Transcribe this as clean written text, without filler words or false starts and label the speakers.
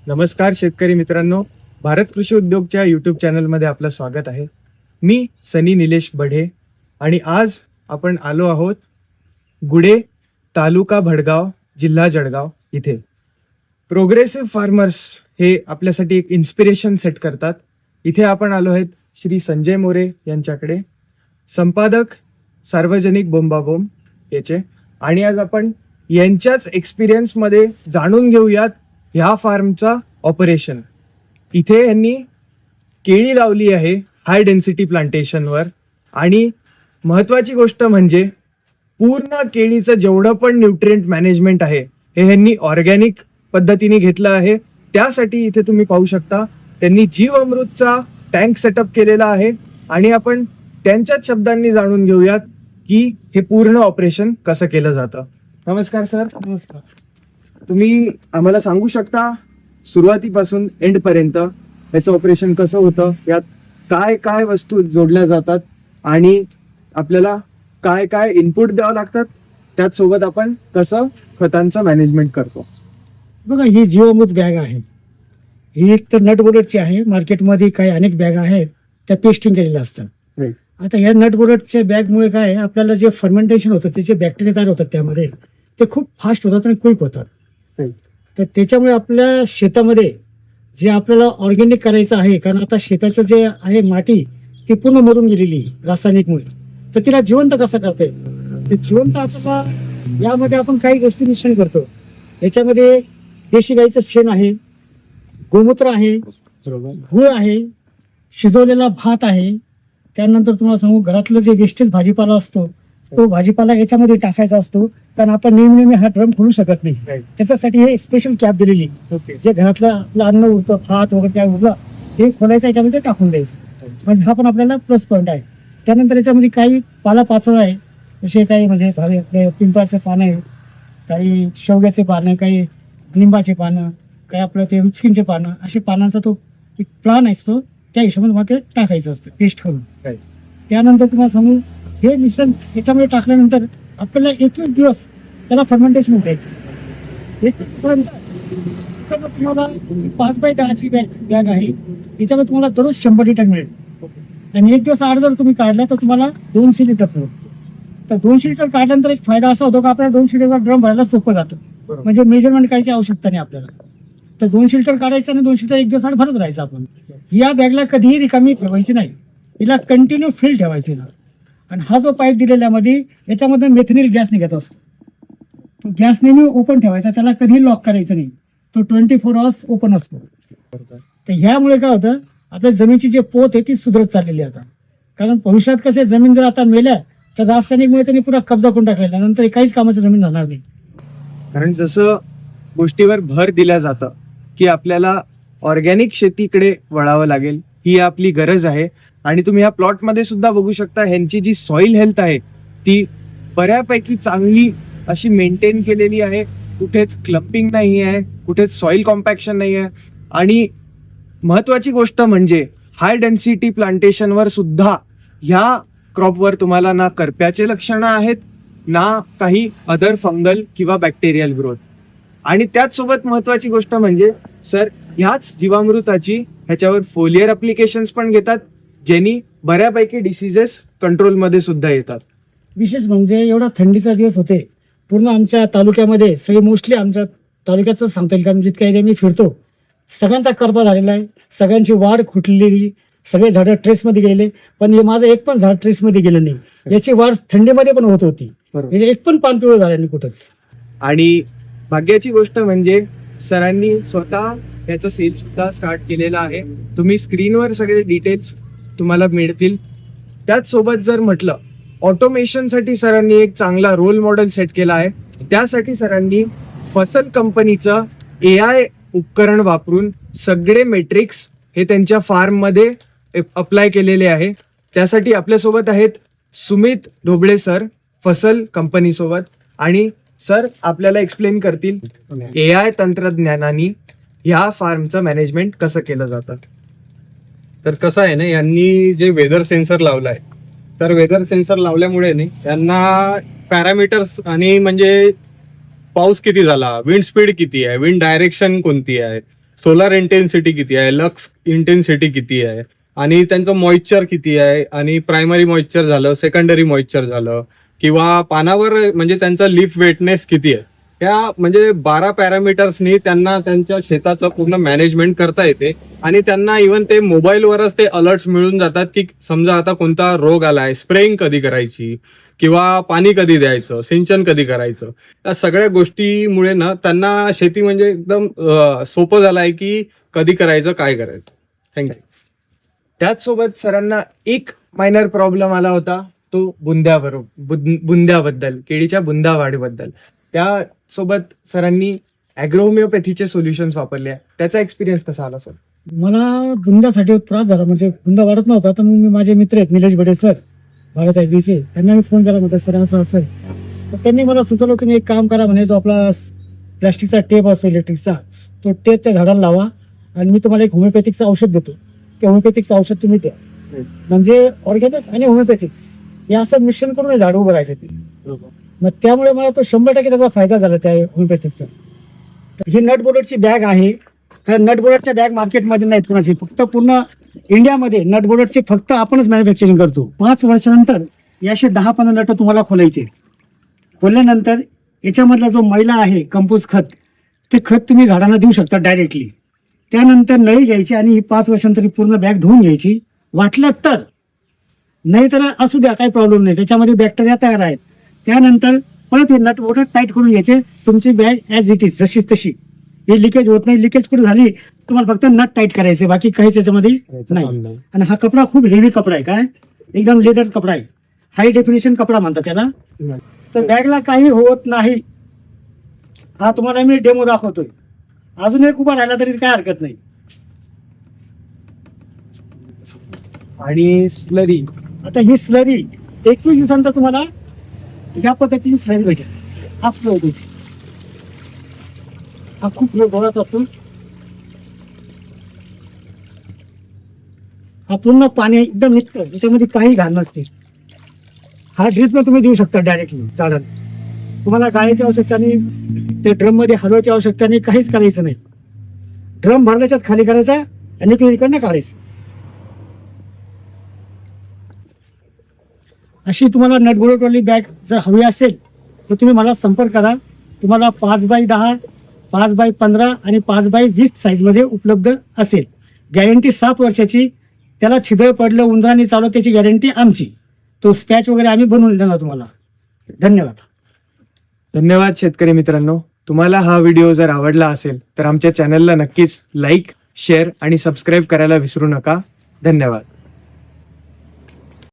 Speaker 1: नमस्कार शेतकरी मित्रांनो, भारत कृषी उद्योगच्या यूट्यूब चॅनलमध्ये आपलं स्वागत आहे. मी सनी निलेश बढे आणि आज आपण आलो आहोत गुढे, तालुका भडगाव, जिल्हा जळगाव इथे. प्रोग्रेसिव्ह फार्मर्स हे आपल्यासाठी एक इन्स्पिरेशन सेट करतात. इथे आपण आलो आहेत श्री संजय मोरे यांच्याकडे, संपादक सार्वजनिक बोंबाबोंब याचे, आणि आज आपण यांच्याच एक्सपिरियन्समध्ये जाणून घेऊयात ह्या फार्मचा ऑपरेशन. इथे यांनी केळी लावली आहे हाय डेन्सिटी प्लांटेशनवर, आणि महत्त्वाची गोष्ट म्हणजे पूर्ण केळीचं जेवढं पण न्यूट्रिएंट मॅनेजमेंट आहे हे यांनी ऑर्गॅनिक पद्धतीने घेतलं आहे. त्यासाठी इथे तुम्ही पाहू शकता त्यांनी जीवामृतचा टँक सेटअप केलेला आहे, आणि आपण त्यांच्याच शब्दांनी जाणून घेऊयात की हे पूर्ण ऑपरेशन कसं केलं जातं. नमस्कार सर.
Speaker 2: नमस्कार.
Speaker 1: तुम्ही आम्हाला सांगू शकता सुरुवातीपासून एंड पर्यंत याचं ऑपरेशन कसं होतं, यात काय काय वस्तू जोडल्या जातात आणि आपल्याला काय काय इनपुट द्यावं लागतात, त्याच सोबत आपण कसं खतांचं मॅनेजमेंट करतो.
Speaker 2: बघा, ही जीवामृत बॅग आहे. ही एक तर नट बोल्टची आहे. मार्केटमध्ये काही अनेक बॅग आहेत त्या पेस्टिंग केलेल्या असतात.
Speaker 1: Right.
Speaker 2: आता ह्या नट बोल्टच्या बॅगमुळे काय आहे, आपल्याला जे फर्मेंटेशन होतं त्याचे बॅक्टेरिया तयार होतात त्यामध्ये, ते खूप फास्ट होतात आणि क्विक होतात.
Speaker 1: Right.
Speaker 2: तर त्याच्यामुळे आपल्या शेतामध्ये जे आपल्याला ऑर्गॅनिक करायचं आहे, कारण आता शेताचं जे आहे माती ती पूर्ण मरून गेलेली रासायनिकमुळे, तर तिला जिवंत कसं करता येईल, ते जिवंत आपल्याला यामध्ये आपण काही गोष्टी मिश्रण करतो. याच्यामध्ये देशी गाईचं शेण आहे, गोमूत्र आहे, गूळ आहे, शिजवलेला भात आहे. त्यानंतर तुम्हाला सांगू, घरातलं जे वेस्टेज भाजीपाला असतो तो भाजीपाला याच्यामध्ये टाकायचा असतो, कारण आपण नेहमी हा ड्रम खोलू शकत नाही. त्याच्यासाठी हे स्पेशल कॅप दिलेली, जे घरातलं आपलं अन्न उरतं, भात वगैरे काय उरलं हे खोलायचं, याच्यामध्ये टाकून द्यायचं. म्हणजे हा पण आपल्याला प्लस पॉईंट आहे. त्यानंतर याच्यामध्ये काही पालापाचोळा आहे, जसे काही म्हणजे पिंपळाचे पानं आहे, काही शेवग्याचे पानं, काही लिंबाचे पानं, काही आपलं ते रुचकिनचे पानं, असे पानांचा तो एक प्लान असतो, त्या हिशोबाने मला ते टाकायचं असतं पेस्ट करून. त्यानंतर तुम्हाला सांगू, हे मिश्रण याच्यामध्ये टाकल्यानंतर आपल्याला 21 दिवस त्याला फर्मेंटेशन द्यायचं. 21 दिवसानंतर तुम्हाला 5x10ची बॅग आहे, याच्यामध्ये तुम्हाला दररोज 100 लिटर मिळेल. आणि 1 दिवस आड जर तुम्ही काढला तर तुम्हाला 200 लिटर मिळेल. तर 200 लिटर काढल्यानंतर एक फायदा असा होतो का आपल्याला 200 लिटर ड्रम भरायला सोपं जातं. म्हणजे मेजरमेंट करायची आवश्यकता नाही आपल्याला. तर 200 लिटर काढायचं आणि 200 लिटर 1 दिवस आड भरत राहायचं आपण. या बॅगला कधीही रिकामी ठेवायची नाही, हिला कंटिन्यू फिल ठेवायची ना. आणि हा जो पाईप दिलेल्यामध्ये याच्यामध्ये मेथेनिल गॅस निघत असतो, तो गॅस नेहमी ओपन ठेवायचा, त्याला कधीही लॉक करायचं नाही, तो 24 आवर्स ओपन असतो. तर ह्यामुळे काय होतं, आपल्या जमिनीची जे पोत आहे ती सुधारत चाललेली आता. कारण भविष्यात कसं जमीन जर आता मेल्या तर रासायनिकमुळे त्यांनी पुरा कब्जा करून टाकलेला, नंतर काहीच कामाची जमीन राहणार नाही.
Speaker 1: कारण जसं गोष्टीवर भर दिल्या जातं की आपल्याला ऑर्गॅनिक शेतीकडे वळावं लागेल, ही आपली गरज आहे. आणि तुम्ही ह्या प्लॉटमध्ये सुद्धा बघू शकता ह्यांची जी सॉइल हेल्थ आहे ती बऱ्यापैकी चांगली अशी मेंटेन केलेली आहे. कुठेच क्लम्पिंग नाही आहे, कुठेच सॉइल कॉम्पॅक्शन नाही आहे. आणि महत्वाची गोष्ट म्हणजे हाय डेन्सिटी प्लांटेशनवर सुद्धा ह्या क्रॉपवर तुम्हाला ना करप्याचे लक्षणं आहेत, ना काही अदर फंगल किंवा बॅक्टेरियल ग्रोथ. आणि त्याचसोबत महत्वाची गोष्ट म्हणजे सर ह्याच जीवामृताची ह्याच्यावर फोलियर अप्लिकेशन्स पण घेतात, ज्यांनी बऱ्यापैकी डिसीजेस कंट्रोलमध्ये सुद्धा येतात.
Speaker 2: विशेष म्हणजे एवढा थंडीचा दिवस होते, पूर्ण आमच्या तालुक्यामध्ये सगळे मोस्टली आमच्या तालुक्यातच सांगता येईल, कारण जितक्या एरिया मी फिरतो सगळ्यांचा करपा झालेला आहे, सगळ्यांची वाढ खुटलेली, सगळे झाडं ट्रेसमध्ये गेले, पण हे माझं एक पण झाड ट्रेसमध्ये गेलं नाही. याची वाढ थंडीमध्ये पण होत होती, एक पण पान पिवळं झालं नाही कुठंच.
Speaker 1: आणि भाग्याची गोष्ट म्हणजे सरांनी स्वतः याचा सेल सुद्धा स्टार्ट केलेला आहे. तुम्ही स्क्रीनवर सगळे डिटेल्स तुम्हाला मिळतील. त्याचसोबत जर म्हटलं ऑटोमेशनसाठी सरांनी एक चांगला रोल मॉडेल सेट केला आहे. त्यासाठी सरांनी फसल कंपनीचं AI उपकरण वापरून सगळे मेट्रिक्स हे त्यांच्या फार्ममध्ये अप्लाय केलेले आहे. त्यासाठी आपल्यासोबत आहेत सुमित ढोबळे सर फसल कंपनीसोबत, आणि सर आपल्याला एक्सप्लेन करतील AI तंत्रज्ञानाने ह्या फार्मचं मॅनेजमेंट कसं केलं जातं.
Speaker 3: तर कसं आहे ना, यांनी जे वेदर सेन्सर लावलाय, तर वेदर सेन्सर लावल्यामुळे नाही त्यांना पॅरामीटर्स आणि म्हणजे पाऊस किती झाला, विंड स्पीड किती आहे, विंड डायरेक्शन कोणती आहे, सोलार इंटेन्सिटी किती आहे, लक्स इंटेन्सिटी किती आहे, आणि त्यांचं मॉइश्चर किती आहे, आणि प्रायमरी मॉइश्चर झालं, सेकंडरी मॉइश्चर झालं, किंवा पानावर म्हणजे त्यांचा लीफ वेटनेस किती आहे, या म्हणजे 12 पॅरामीटर्सनी त्यांना त्यांच्या शेताचं पूर्ण मॅनेजमेंट करता येते. आणि त्यांना इव्हन ते मोबाईलवरच ते अलर्ट्स मिळून जातात की समजा आता कोणता रोग आलाय, स्प्रेइंग कधी करायची, किंवा पाणी कधी द्यायचं, सिंचन कधी करायचं. या सगळ्या गोष्टीमुळे ना त्यांना शेती म्हणजे एकदम सोपं झालं आहे की कधी करायचं, काय करायचं. थँक्यू.
Speaker 1: त्याचसोबत सरांना एक मायनर प्रॉब्लेम आला होता, तो बुंद्याबद्दल, केळीच्या बुंदा वाढीबद्दल. त्यासोबत सरांनी ॲग्रोहोमिओपॅथीचे सोल्युशन्स वापरले. त्याचा एक्सपिरियन्स कसा आला सर?
Speaker 2: मला बुंदासाठी त्रास झाला, म्हणजे बुंदा वाढत नव्हता. तर मग मी माझे मित्र आहेत निलेश बडे सर, भारत ॲग्रीचे, त्यांना मी फोन केला, म्हटलं सर असं असं. तर त्यांनी मला सुचवलं, तुम्ही एक काम करा म्हणे, जो आपला प्लॅस्टिकचा टेप असतो इलेक्ट्रिकचा, तो टेप त्या झाडाला लावा आणि मी तुम्हाला एक होमिओपॅथिकचं औषध देतो, ते होमिओपॅथिकचं औषध तुम्ही द्या. म्हणजे ऑर्गॅनिक आणि होमिओपॅथिक हे असं मिश्रण करून हे झाड उभं राहिले ते. मग त्यामुळे मला तो 100% त्याचा फायदा झाला त्या होमिओपॅथिकचा. ही नट बोल्टची बॅग आहे. तर नट बोल्टच्या बॅग मार्केटमध्ये नाहीत कोणाची, फक्त पूर्ण इंडियामध्ये नट बोल्टचे फक्त आपणच मॅन्युफॅक्चरिंग करतो. 5 वर्षानंतर याचे 10-15 नट तुम्हाला खोलायचे. खोलल्यानंतर याच्यामधला जो मैला आहे, कंपोस्ट खत, ते खत तुम्ही झाडांना देऊ शकता डायरेक्टली. त्यानंतर नळी घ्यायची आणि ही 5 वर्षांतरी पूर्ण बॅग धुवून घ्यायची. वाटलं तर, नाही तर असू द्या, काही प्रॉब्लेम नाही, त्याच्यामध्ये बॅक्टेरिया तयार आहेत. त्यानंतर परत हे नट बोल्ट टाईट करून घ्यायचे. तुमची बॅग ॲज इट इज जशीच तशी, हे लिकेज होत नाही. लिकेज कुठे झाली तुम्हाला फक्त नट टाईट करायचे, बाकी काहीच याच्यामध्ये नाही. आणि हा कपडा खूप हेवी कपडा आहे, काय एकदम लेदर कपडा आहे, हाय डेफिनेशन कपडा म्हणतात त्याला. तर बॅगला काही होत नाही. हा तुम्हाला मी डेमो दाखवतोय. अजून एक उभा राहिला तरी काय हरकत नाही.
Speaker 1: आणि स्लरी,
Speaker 2: आता ही स्लरी 21 दिवसांतर तुम्हाला या पद्धतीची स्लरी भेटेल. हा फ्लो होतो, हा खूप फ्लो जोराचा असतो. हा पूर्ण पाणी एकदम निघतं, त्याच्यामध्ये काही घाण नसते. हा ड्रिपनं तुम्ही देऊ शकता डायरेक्टली झाडाला. तुम्हाला गाळ्याची आवश्यकता नाही, ते ड्रममध्ये हलवायची आवश्यकता नाही, काहीच करायचं नाही. ड्रम भरल्याच्यात खाली करायचा आणि इकडनं काढायचं. अशी तुम्हाला नट बोल्टवाली बॅग जर हवी असेल तर तुम्ही मला संपर्क करा. तुम्हाला 5x10, 5x15 आणि 5x20 साईजमध्ये उपलब्ध असेल. गॅरंटी 7 वर्षाची. त्याला छिद्र पडलं, उंदराने चाललं, त्याची गॅरंटी आमची. तो स्पॅच वगैरे आम्ही बनवून देणार तुम्हाला. धन्यवाद.
Speaker 1: धन्यवाद शेतकरी मित्रांनो. तुम्हाला हा व्हिडिओ जर आवडला असेल तर आमच्या चॅनलला नक्कीच लाईक, शेअर आणि सबस्क्राईब करायला विसरू नका. धन्यवाद.